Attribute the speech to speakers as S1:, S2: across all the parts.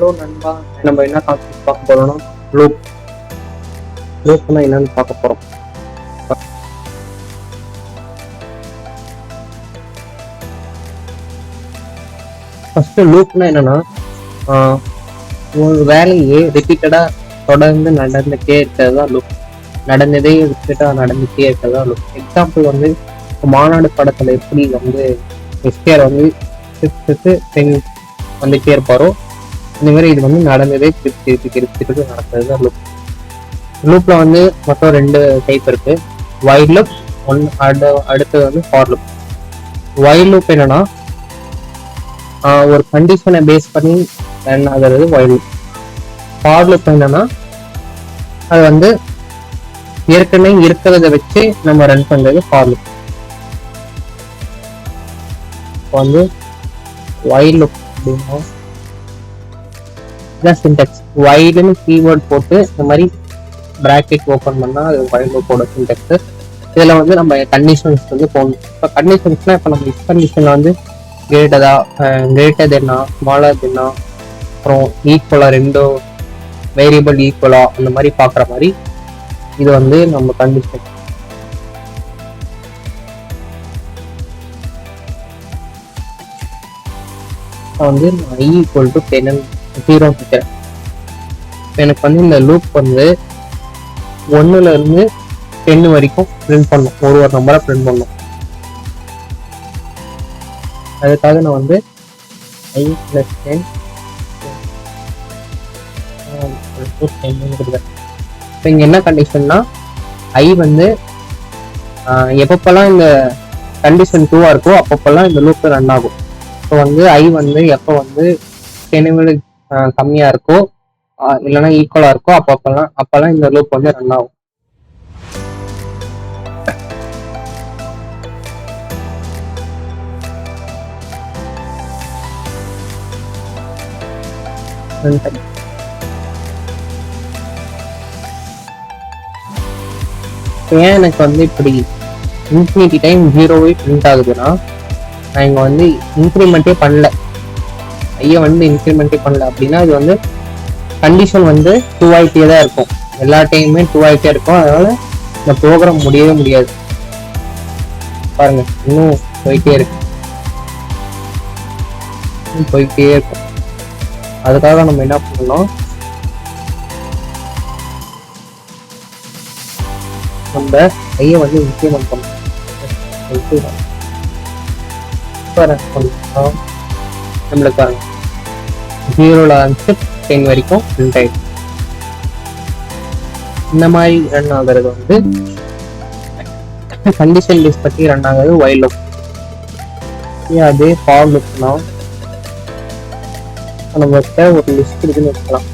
S1: Hello நண்பா, நம்ம என்ன கான்செப்ட் பார்க்க போறோம்னா லூப். லூப்னா என்னன்னு பார்க்க போறோம். ஃபர்ஸ்ட் லூப்னா என்னன்னா ஒரு வேலையே ரிப்பீட்டடா தொடர்ந்து நடந்துட்டே இருக்கிறது தான் லூப். நடந்ததே ரிப்பீட்டடா நடந்துட்டே இருக்கிறதா லூப். எக்ஸாம்பிள் வந்து மாநாடு படத்துல எப்படி வந்து எஸ்கேஆர் வந்து வந்துட்டே இருப்பாரோ இந்த மாதிரி இது வந்து நடந்ததே திருப்பி நடக்கிறது தான் லூப். லூப்ல வந்து மொத்தம் 2 டைப் இருக்கு. வைல் லூப் அடுத்தது வந்து ஃபார் லூப். வைல் லூப் என்னன்னா ஒரு கண்டிஷனை பேஸ் பண்ணி ரன் ஆகிறது வைல் லூப். ஃபார் லூப் என்னன்னா அது வந்து ஏற்கனவே இருக்கிறத வச்சு நம்ம ரன் பண்றது ஃபார் லூப். இப்போ வந்து வைல் லூப் அப்படின்னா சின்டெக்ஸ் வைல்னு கீவேர்ட் போட்டு இந்த மாதிரி பிராக்கெட் ஓப்பன் பண்ணா அது வைல் லூப்போட சின்டெக்ஸ். இதுல வந்து நம்ம கண்டிஷன்ஸ் வந்து போடணும். இப்போ கண்டிஷன்ஸ்னா இப்போ நம்ம இஃப் கண்டிஷன்ல வந்து கிரேட்டர் தென்னா ஸ்மாலர் தென்னா அப்புறம் ஈக்குவலா 2 வேரியபிள் ஈக்குவலா அந்த மாதிரி பாக்குற மாதிரி இது வந்து நம்ம கண்டிஷன். வந்து i ஈக்குவல் டு 10 0 கிட்ட எனக்கு வந்து இந்த லூப் வந்து 1ல இருந்து 10 வரைக்கும் பிரிண்ட் பண்ணும். ஒரு நம்பரை பிரிண்ட் பண்ணும். அதுக்காக நான் வந்து i + 10 கொடுக்குறேன். இப்போ இங்க என்ன கண்டிஷன்னா i வந்து எப்பப்பெல்லாம் இந்த கண்டிஷன் 2 இருக்கோ அப்பப்பெல்லாம் இந்த லூப் ரன் ஆகும். இப்போ வந்து i வந்து எப்போ வந்து 10 விட கம்மியா இருக்கோ இல்லைன்னா ஈக்குவலா இருக்கோ அப்பெல்லாம் இந்த லூப் வந்து ரன் ஆகும். ஏன் எனக்கு வந்து இப்படி இன்ஃபினிட்டி டைம் 0வே பிரிண்ட் ஆகுதுன்னா நான் இங்க வந்து இன்க்ரிமெண்டே பண்ணல, ஐயா வந்து இன்க்ரிமெண்டே பண்ணல அப்படின்னா இது வந்து கண்டிஷன் வந்து 2 ஆகிட்டே தான் இருக்கும். எல்லா டைமுமே 2 ஆகிட்டே இருக்கும். அதனால இந்த ப்ரோக்ராம் முடியவே முடியாது. பாருங்க இன்னும் போயிட்டே இருக்கு, போயிட்டே இருக்கும். அதுக்காக நம்ம என்ன பண்ணணும், நம்ம ஐய வந்து இன்க்ரிமெண்ட் பண்ணணும். நம்மளுக்கு 0ல ஆரம்பிச்சு 10 வரைக்கும் பிரிண்ட் ஆயிடும். இந்த மாதிரி ரன் ஆகுறது வந்து கண்டிஷன் பேஸ் பத்தி ரன் ஆகுறது வைல் லூப். அதே ஃபார் லூப்னா நம்மகிட்ட ஒரு லிஸ்ட் இருக்குன்னு வச்சுக்கலாம்.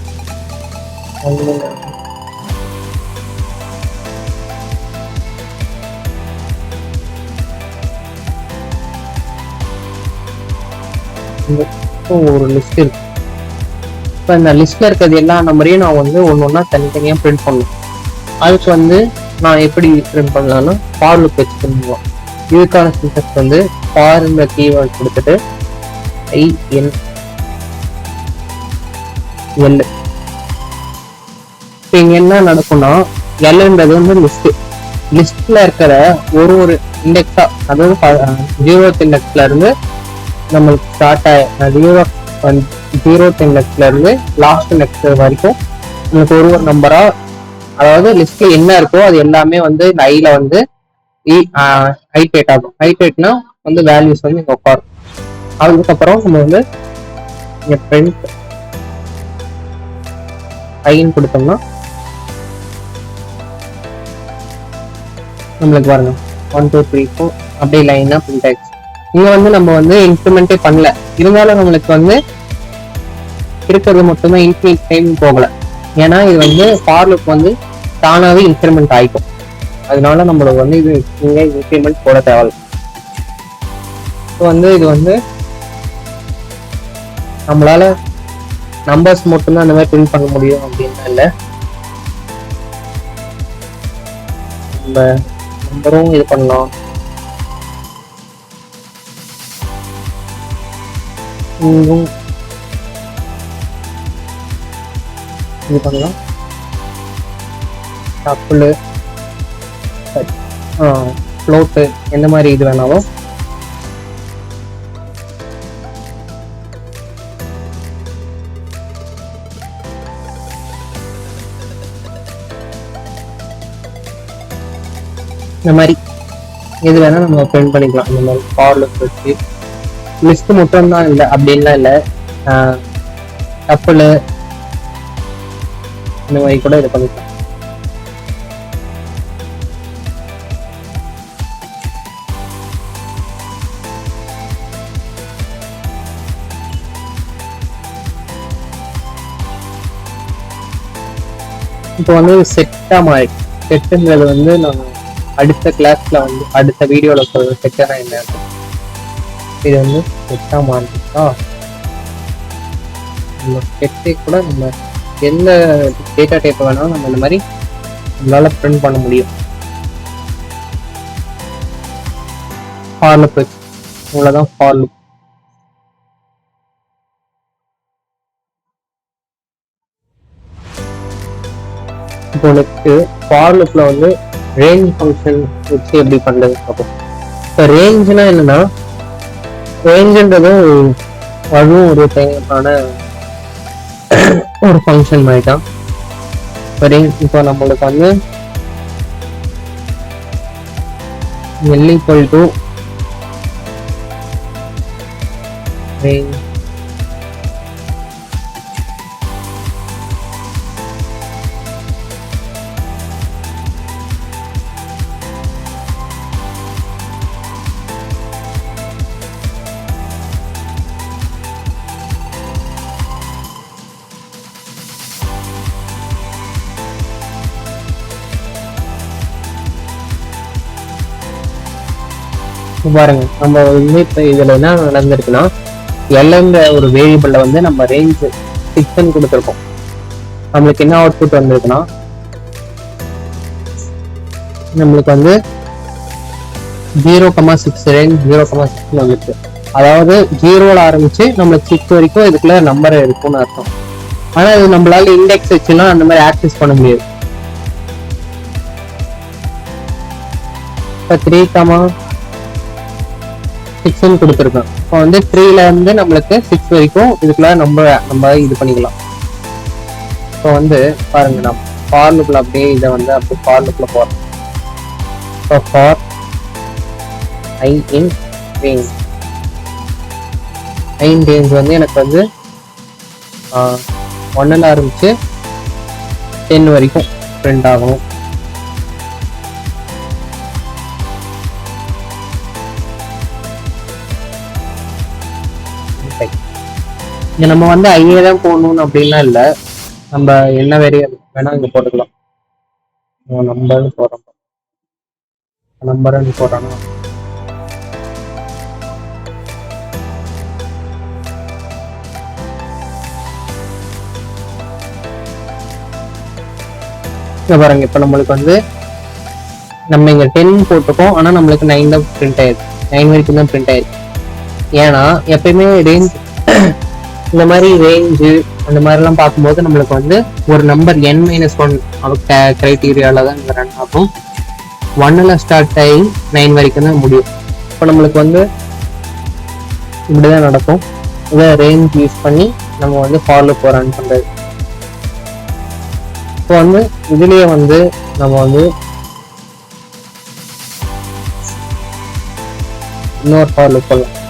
S1: ஒரு லிஸ்ட் இருக்கு. இப்போ இந்த லிஸ்ட்ல இருக்கிறது எல்லா நம்பரையும் நான் வந்து ஒன்னொன்னா தனித்தனியா பிரிண்ட் பண்ணணும். அதுக்கு வந்து நான் எப்படி பிரிண்ட் பண்ணலாம்னா ஃபார் லூப் வச்சு பண்ணுவோம். இதுக்கான சின்டெக்ஸ் வந்து ஃபார் இந்த கீவேர்ட் கொடுத்துட்டு INL. இப்போ இங்க என்ன நடக்கும்னா எல்ன்றது வந்து லிஸ்ட்ல இருக்கிற ஒரு இண்டெக்ஸா, அதாவது 0th இண்டெக்ஸ்ல இருந்து நம்மளுக்கு ஸ்டார்ட் ஆகி 0th இண்டெக்ஸ்ல இருந்து லாஸ்ட் இண்டெக்ஸ் வரைக்கும் நமக்கு ஒரு நம்பரா, அதாவது லிஸ்ட்ல என்ன இருக்கோ அது எல்லாமே வந்து இந்த ஐல வந்து ஐடேட் ஆகும். ஐடேட்னா வந்து வேல்யூஸ் வந்து இங்க உட்காரும். அதுக்கப்புறம் நம்ம வந்து இங்க பிரிண்ட் ஐன்னு கொடுத்தோம்னா நம்மளுக்கு பாருங்க 1 2 3 4 அப்படியே லைனா பிரிண்ட் ஆயிடுச்சு. இங்க வந்து நம்ம வந்து இன்க்ரிமெண்டே பண்ணல, இருந்தாலும் நம்மளுக்கு வந்து இருக்கிறது மட்டும்தான் இன்ஃபினிட் டைம் போகல. ஏன்னா இது வந்து ஃபார் லூப் வந்து தானாவே இன்க்ரிமெண்ட் ஆயிக்கும். அதனால நம்மளுக்கு வந்து இது இங்க இன்க்ரிமெண்ட் போட தேவையில்லை. ஸோ வந்து இது வந்து நம்மளால நம்பர்ஸ் மட்டும்தான் அந்த மாதிரி பிரிண்ட் பண்ண முடியும் அப்படின்னா இல்லை, நம்ம நம்பரும் இது பண்ணலாம். இது பண்ணலாம். டப்புளு, ஃப்ளோட்டு, எந்த மாதிரி இது வேணாலும். இந்த மாதிரி எது வேணா நம்ம பிரிண்ட் பண்ணிக்கலாம். இந்த மாதிரி ஃபார் லுக் வச்சு லிஸ்ட் மட்டும் தான் இல்லை அப்படின்லாம் இல்லை. டப்புளு இந்த மாதிரி கூட இது பண்ணிக்கலாம். இப்போ வந்து செட்டா மாதிரி செட்டுங்கிறது வந்து நம்ம அடுத்த கிளாஸ்ல வந்து அடுத்த வீடியோல சொல்ற செட்டா என்ன, இது வந்து செட்டா மாறிட்டா நம்ம செட்டை கூட நம்ம எந்த டேட்டா டைப் வேணாலும் நம்ம இந்த மாதிரி நம்மளால பிரிண்ட் பண்ண முடியும். ஃபார் லுக் வச்சு இவ்வளவுதான் ஃபார் லுக். இப்போ நெக்ஸ்ட் ஃபார் லுக்ல வந்து ரேஞ்ச் ஃபங்க்ஷன் வச்சு எப்படி பண்றது பார்ப்போம். இப்போ ரேஞ்ச்னா என்னன்னா, ரேஞ்சுன்றதும் அதுவும் ஒரு தேவையான ஒரு ஃபங்க்ஷன் மாதிரி தான். இப்போ நம்மளுக்கு வந்து L equal to range பாருங்க. நம்ம வந்து இப்ப இதுல என்ன நடந்திருக்குன்னா, எல்ன்ற ஒரு வேரியபிள்ல வந்து நம்ம ரேஞ்ச் 6 கொடுத்துருக்கோம். நம்மளுக்கு என்ன அவுட்புட் வந்திருக்குன்னா, நம்மளுக்கு வந்து 0,6 ரேஞ்ச் 0,6 வந்துருக்கு. அதாவது 0ல ஆரம்பிச்சு நம்மளுக்கு 6 வரைக்கும் இதுக்குள்ள நம்பர் இருக்கும்னு அர்த்தம். ஆனா இது நம்மளால இண்டெக்ஸ் வச்சுலாம் அந்த மாதிரி ஆக்சஸ் பண்ண முடியாது. இப்போ 3,6 கொடுத்துருக்கோம். இப்போ வந்து 3ல இருந்து நம்மளுக்கு 6 வரைக்கும் இதுக்குள்ள நம்ம இது பண்ணிக்கலாம். இப்போ வந்து பாருங்க, நம்ம ஃபார் லுக்ல அப்படியே இதை வந்து அப்படியே ஃபார் லுக்ல போறோம். இப்போ for I in range, I in range வந்து எனக்கு வந்து 1ல ஆரம்பிச்சு 10 வரைக்கும் பிரிண்ட் ஆகணும். இங்க நம்ம வந்து ஐஏ தான் போடணும் அப்படின்லாம் இல்லை. நம்ம என்ன வேரியபிள் வேணா இங்க போட்டுக்கலாம். நம்பர்னு போடுறோம், நம்பர்னு போடுறோம்னா பாருங்க. இப்ப நம்மளுக்கு வந்து நம்ம இங்க 10 போட்டிருக்கோம், ஆனா நம்மளுக்கு 9 தான் பிரிண்ட் ஆயிருக்கு. 9 வரைக்கும் தான் பிரிண்ட் ஆயிருக்கு. ஏன்னா எப்பயுமே ரேஞ்ச் இந்த மாதிரி ரேஞ்சு அந்த மாதிரிலாம் பார்க்கும்போது நம்மளுக்கு வந்து ஒரு நம்பர் n-1 கிரைட்டீரியால தான் இங்கே ரன் ஆகும். 1ல ஸ்டார்ட் ஆகி 9 வரைக்கும் தான் முடியும். இப்போ நம்மளுக்கு வந்து இப்படிதான் நடக்கும். இதை ரேஞ்ச் யூஸ் பண்ணி நம்ம வந்து ஃபார் லுக் ரன் பண்றது. இப்போ வந்து இதுலயே வந்து நம்ம வந்து இன்னொரு ஃபார் லுக் பண்ணலாம்.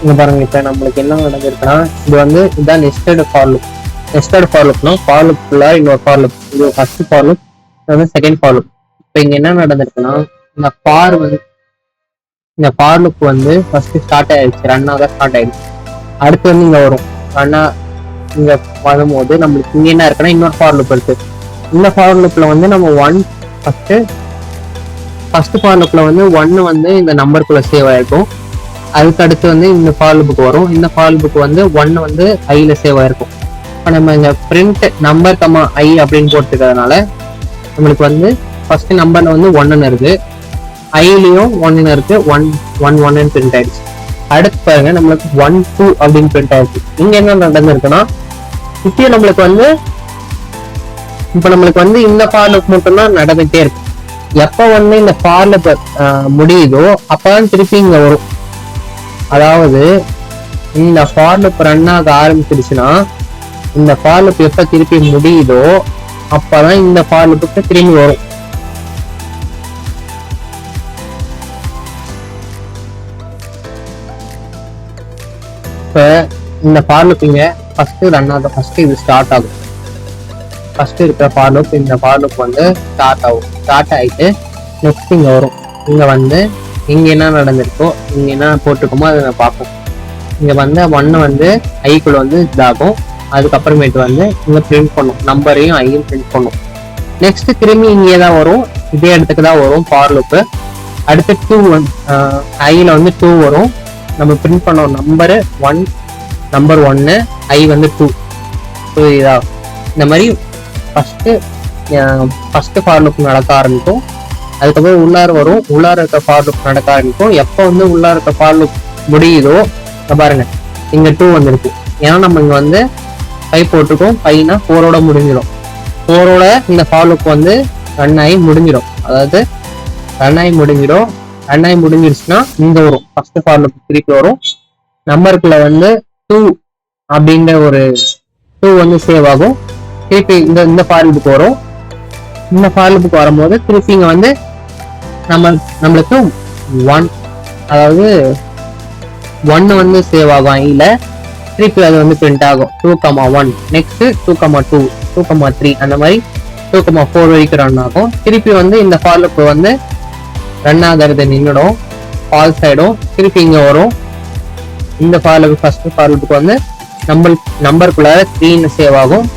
S1: இங்க பாருங்க, இப்ப நம்மளுக்கு என்ன நடந்திருக்குன்னா, இது வந்து இதுதான் nested for loop. Nested for லூப்னா ஃபார் லூப்ல இன்னொரு ஃபார் லூப். இது ஃபர்ஸ்ட் ஃபார் லூப், இது வந்து செகண்ட் ஃபார் லூப். இப்ப இங்க என்ன நடந்திருக்குன்னா, இந்த ஃபார் வந்து இந்த ஃபார் லூப் வந்து ஃபர்ஸ்ட் ஸ்டார்ட் ஆயிடுச்சு, ரன் ஆக ஸ்டார்ட் ஆயிடுச்சு. அடுத்து வந்து இங்க வரும் ரன்னா. இங்க வரும்போது நம்மளுக்கு இங்க என்ன இருக்குன்னா இன்னொரு ஃபார் லூப் இருக்கு. இந்த ஃபார் லூப்ல வந்து நம்ம ஒன் ஃபர்ஸ்ட் ஃபார் லூப்ல வந்து ஒன்னு வந்து இந்த நம்பருக்குள்ள சேவ் ஆயிருக்கும். அதுக்கு அடுத்து வந்து இந்த ஃபார் லூப்புக்கு வரும். இந்த ஃபார் லூப்புக்கு வந்து ஒன்னு வந்து ஐல சேவ் ஆயிருக்கும். இப்போ நம்ம இங்க பிரிண்ட் நம்பர் கமா ஐ அப்படின்னு போட்டுக்கிறதுனால நம்மளுக்கு வந்து ஃபர்ஸ்ட் நம்பர்ல வந்து ஒன்னு இருக்கு, ஐலயும் ஒன்னு இருக்கு, ஒன் ஒன் ஒன்னு பிரிண்ட் ஆயிடுச்சு. அடுத்து பாருங்க, நம்மளுக்கு 1 2 அப்படின்னு பிரிண்ட் ஆயிடுச்சு. இங்க என்ன நடந்திருக்குன்னா, இப்பயும் நம்மளுக்கு வந்து இப்ப நம்மளுக்கு வந்து இந்த ஃபார் லூப் மட்டும்தான் நடந்துட்டே இருக்கு. எப்ப வந்து இந்த ஃபார் லூப் முடியுதோ அப்பதான் திருப்பி இங்க வரும். அதாவது இந்த ஃபார் லூப் ரன் ஆக ஆரம்பிச்சிருச்சுன்னா, இந்த ஃபார் லூப் எப்ப திருப்பி முடியுதோ அப்பதான் இந்த ஃபார் லூப்புக்கு திரும்பி வரும். இப்ப இந்த ஃபார் லூப் இங்க ஃபர்ஸ்ட் ரன் ஆகும், ஃபர்ஸ்ட் இது ஸ்டார்ட் ஆகும். ஃபர்ஸ்ட் இருக்கிற ஃபார் லூப், இந்த ஃபார் லூப் வந்து ஸ்டார்ட் ஆகும். ஸ்டார்ட் ஆயிட்டு நெக்ஸ்ட் இங்க வரும். இங்க வந்து இங்க என்ன நடந்திருக்கோ, இங்க என்ன போட்டிருக்கோமோ அதை நான் பார்ப்போம். இங்க வந்து ஒன்னு வந்து ஐக்குள்ள வந்து இதாகும். அதுக்கப்புறமேட்டு வந்து இங்க பிரிண்ட் பண்ணும், நம்பரையும் ஐயும் பிரிண்ட் பண்ணும். நெக்ஸ்ட் திரும்பி இங்கே தான் வரும், இதே இடத்துக்கு தான் வரும் ஃபார் லூப். அடுத்து 2 ஐல வந்து 2 வரும். நம்ம பிரிண்ட் பண்ண நம்பரு நம்பர் 1, ஐ வந்து 2. இதா இந்த மாதிரி ஃபர்ஸ்ட் ஃபார் லூப் நடக்க ஆரம்பிக்கும். அதுக்கப்புறம் உள்ளார வரும், உள்ளார இருக்க ஃபார் லூப் நடக்க ஆரம்பிக்கும். எப்போ வந்து உள்ளார இருக்க ஃபார் லூப் முடியுதோ பாருங்க, இங்க 2 வந்துருக்கு. ஏன்னா நம்ம இங்க வந்து 5 போட்டிருக்கோம், 5னா 4ஓட முடிஞ்சிடும். 4ஓட இந்த ஃபார் லூப் வந்து ரன் ஆகி முடிஞ்சிடும். அதாவது ரன் ஆகி முடிஞ்சிருச்சுன்னா இந்த வரும், ஃபர்ஸ்ட் ஃபார் லூப் திருப்பி வரும். நம்பருக்குள்ள வந்து 2 அப்படின்ற ஒரு 2 வந்து சேவ் ஆகும். திருப்பி இந்த ஃபார் லூப்புக்கு வரும். இந்த ஃபார் லூப்புக்கு வரும்போது திருப்பி இங்க வந்து நம்மளுக்கு 1, அதாவது 1 வந்து சேவ் ஆகும் ஐல. திருப்பி அது வந்து பிரிண்ட் ஆகும் 2,1, நெக்ஸ்ட் 2,2, 2,3, அந்த மாதிரி 2,4 வரைக்கும் ரன் ஆகும். திருப்பி வந்து இந்த ஃபார் லூப் வந்து ரன் ஆகிறது நின்றுடும், ஃபால்ஸ் ஆயிடும். திருப்பி இங்க வரும். இந்த ஃபார் லூப் ஃபர்ஸ்ட் ஃபார் லூப்புக்கு வந்து நம்பருக்குள்ள 3 சேவ் ஆகும்.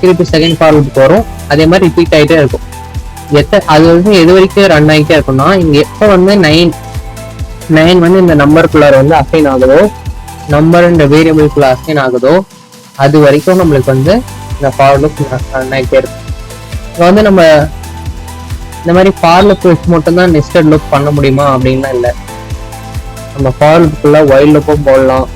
S1: திருப்பி செகண்ட் ஃபார் லூப்புக்கு வரும். அதே மாதிரி ரிப்பீட் ஆகிட்டே இருக்கும். அது வந்து எது வரைக்கும் ரன் ஆகிட்டே இருக்கும்னா, இங்க எப்போ வந்து 9 வந்து இந்த நம்பருக்குள்ளார வந்து அசைன் ஆகுதோ, நம்பர் இந்த வேரியபிள்குள்ள அசைன் ஆகுதோ, அது வரைக்கும் நம்மளுக்கு வந்து இந்த ஃபார் லூப் ரன் ஆகிட்டே இருக்கும். இப்போ வந்து நம்ம இந்த மாதிரி ஃபார் லூப் வச்சு மட்டும்தான் நெஸ்டட் லூப் பண்ண முடியுமா அப்படின்லாம் இல்லை. நம்ம ஃபார் லூப்புக்குள்ள ஒயில் லூப்பும் போடலாம்.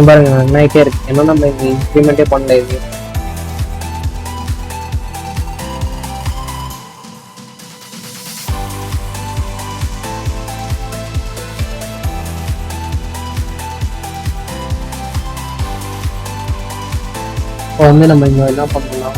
S1: பாருங்க நைட்டே இருக்கு, ஏன்னா நம்ம இங்க இம்ப்ளிமெண்டே பண்ணல. இது இப்போ வந்து நம்ம இங்க என்ன பண்ணலாம்,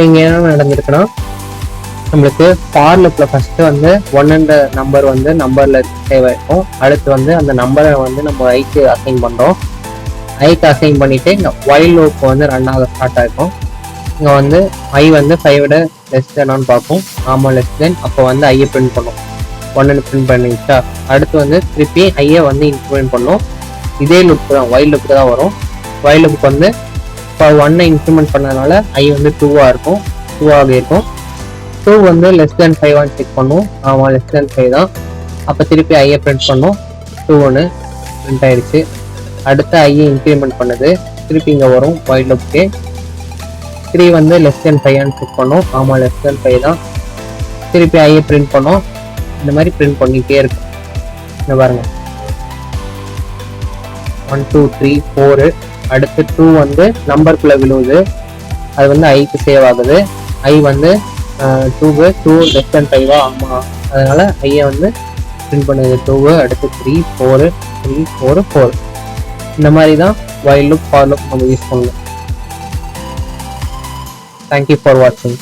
S1: இங்க என்ன நடந்திருக்குன்னா, நம்மளுக்கு ஃபார் லூப்ல ஃபர்ஸ்ட் வந்து ஒன்னுன்ற நம்பர் வந்து நம்பர்ல சேவ் ஆயிருக்கும். அடுத்து வந்து அந்த நம்பரை வந்து நம்ம ஐக்கு அசைன் பண்றோம். ஐக்கு அசைன் பண்ணிட்டு ஒயில் லூப் வந்து ரன் ஆக ஸ்டார்ட் ஆயிருக்கும். இங்க வந்து ஐ வந்து 5 விட லெஸ் தேனான்னு பார்க்கும். ஆமா லெஸ் தேன். அப்போ வந்து ஐயை பிரிண்ட் பண்ணும். 1 பிரிண்ட் பண்ணிச்சா, அடுத்து வந்து திருப்பி ஐயை வந்து இன்க்ரிமெண்ட் பண்ணும். இதே லுக் தான் ஒயில் லுக்கு தான் வரும். ஒயில் லுக்கு வந்து இப்போ 1 இன்க்ரிமெண்ட் பண்ணதுனால ஐ வந்து 2 இருக்கும். 2 இருக்கும். 2 வந்து லெஸ் தேன் 5 செக் பண்ணும். ஆமா லெஸ் தேன் 5 தான். அப்போ திருப்பி ஐயை பிரிண்ட் பண்ணும். 2 பிரிண்ட் ஆயிடுச்சு. அடுத்து ஐயை இன்க்ரிமெண்ட் பண்ணுது. திருப்பி இங்கே வரும் ஒயில் லுக்கு. 3 வந்து லெஸ் தேன் 5 செக் பண்ணும். ஆமா லெஸ் தேன் 5 தான். திருப்பி ஐயை பிரிண்ட் பண்ணோம். இந்த மாதிரி பிரிண்ட் பண்ணிட்டே இருக்கும். இந்த பாருங்க 1 2 3 4. அடுத்து 2 வந்து நம்பருக்குள்ள விழுவுது. அது வந்து ஐக்கு சேவ் ஆகுது. ஐ வந்து 2 லெஸ் தேன் 5 ஆமா, அதனால ஐயை வந்து பிரிண்ட் பண்ணுது 2. அடுத்து 3 4 3 4 4. இந்த மாதிரி தான் while loop, for loop நம்ம யூஸ் பண்ணலாம். Thank you for watching.